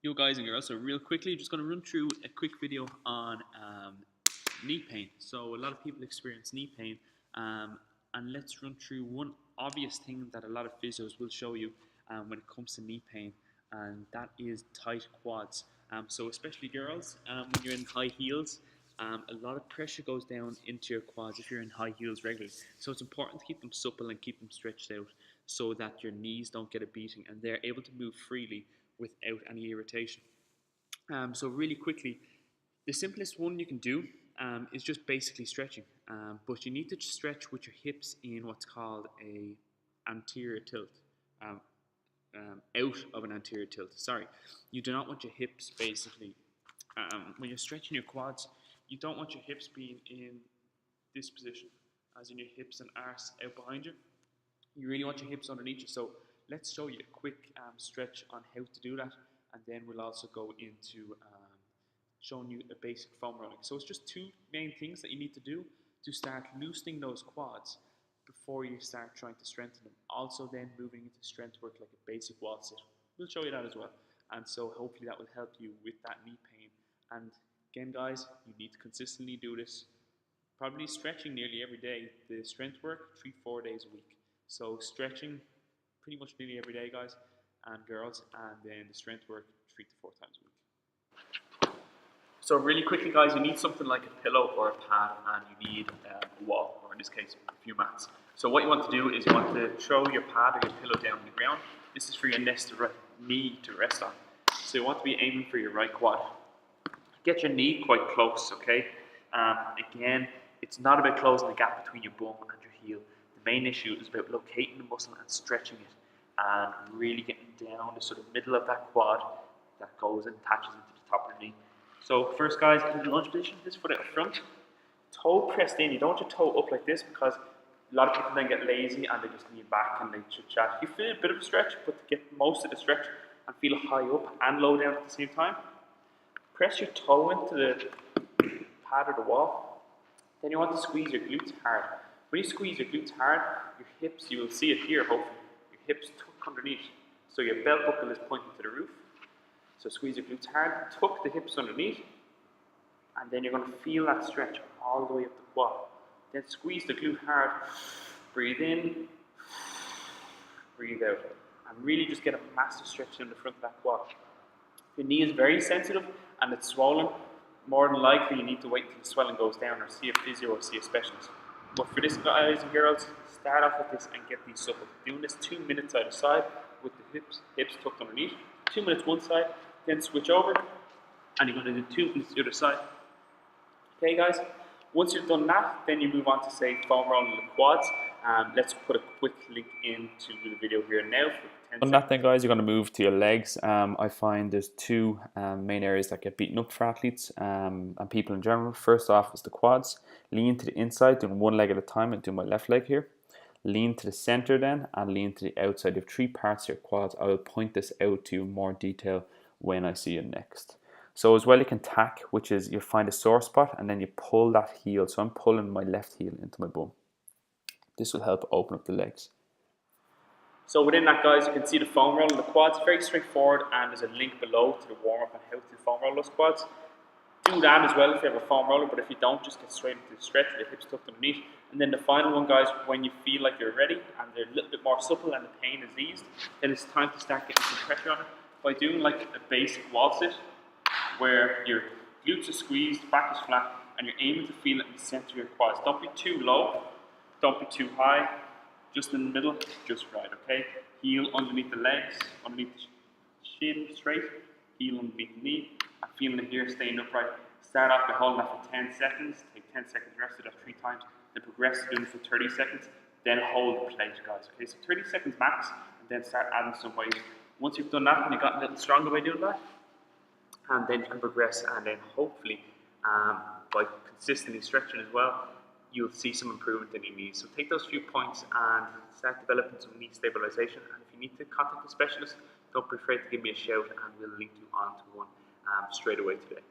Yo guys and girls, so real quickly, just going to run through a quick video on knee pain. So a lot of people experience knee pain, and let's run through one obvious thing that a lot of physios will show you when it comes to knee pain, and that is tight quads. So especially girls, when you're in high heels, a lot of pressure goes down into your quads if you're in high heels regularly. So it's important to keep them supple and keep them stretched out so that your knees don't get a beating and they're able to move freely without any irritation. So really quickly, the simplest one you can do is just basically stretching, but you need to stretch with your hips in what's called a anterior tilt, um, out of an anterior tilt. Sorry, you do not want your hips basically, when you're stretching your quads, you don't want your hips being in this position, as in your hips and arse out behind you. You really want your hips underneath you. So let's show you a quick stretch on how to do that, and then we'll also go into showing you a basic foam rolling. So it's just two main things that you need to do to start loosening those quads before you start trying to strengthen them. Also then moving into strength work like a basic wall sit. We'll show you that as well. And so hopefully that will help you with that knee pain. And again guys, you need to consistently do this. Probably stretching nearly every day. The strength work 3-4 days a week. So stretching pretty much nearly every day, guys and girls, and then the strength work 3 to 4 times a week. So really quickly, guys, you need something like a pillow or a pad, and you need a wall, or in this case, a few mats. So what you want to do is you want to throw your pad or your pillow down on the ground. This is for your knee to rest on. So you want to be aiming for your right quad. Get your knee quite close, okay? Again, it's not about closing the gap between your bum and your heel. The main issue is about locating the muscle and stretching it, and really getting down the sort of middle of that quad that goes and attaches into the top of the knee. So first, guys, in the lunge position, this foot out front, toe pressed in. You don't want your toe up like this because a lot of people then get lazy and they just lean back and they chit chat. You feel a bit of a stretch, but to get most of the stretch and feel high up and low down at the same time, press your toe into the pad or the wall. Then you want to squeeze your glutes hard. When you squeeze your glutes hard, your hips, you will see it here hopefully, your hips tuck underneath. So your belt buckle is pointing to the roof. So squeeze your glutes hard, tuck the hips underneath, and then you're going to feel that stretch all the way up the quad. Then squeeze the glute hard, breathe in, breathe out, and really just get a massive stretch in the front of that quad. If your knee is very sensitive and it's swollen, more than likely you need to wait until the swelling goes down or see a physio or see a specialist. But for this, guys and girls, start off with this and get these supple. Doing this 2 minutes either side with the hips tucked underneath. 2 minutes one side, then switch over, and you're going to do 2 minutes the other side. Okay, guys? Once you've done that, then you move on to, say, foam rolling the quads. Let's put a quick link into the video here now for 10 seconds. On that then, guys, you're going to move to your legs. I find there's two main areas that get beaten up for athletes and people in general. First off is the quads. Lean to the inside, doing one leg at a time, and do my left leg here. Lean to the center then, and lean to the outside. You have 3 parts of your quads. I will point this out to you in more detail when I see you next. So as well, you can tack, which is you find a sore spot and then you pull that heel. So I'm pulling my left heel into my bum. This will help open up the legs. So within that, guys, you can see the foam roll in the quads. Very straightforward, and there's a link below to the warm-up on how to foam roll those quads. Do that as well if you have a foam roller, but if you don't, just get straight into the stretch, the hips tucked underneath. And then the final one, guys, when you feel like you're ready and they're a little bit more supple and the pain is eased, then it's time to start getting some pressure on it by doing like a basic wall sit, where your glutes are squeezed, back is flat, and you're aiming to feel it in the center of your quads. Don't be too low, don't be too high, just in the middle, just right, okay? Heel underneath the legs, underneath the shin straight, heel underneath the knee, and feeling it here, staying upright. Start off by holding that for 10 seconds, take 10 seconds rest, do that 3 times, then progress to doing it for 30 seconds, then hold the plate, guys, okay? So 30 seconds max, and then start adding some weight. Once you've done that and you've gotten a little stronger by doing that, and then you can progress, and then hopefully, by consistently stretching as well, you'll see some improvement in your knees. So take those few points and start developing some knee stabilization. And if you need to contact a specialist, don't be afraid to give me a shout, and we'll link you on to one straight away today.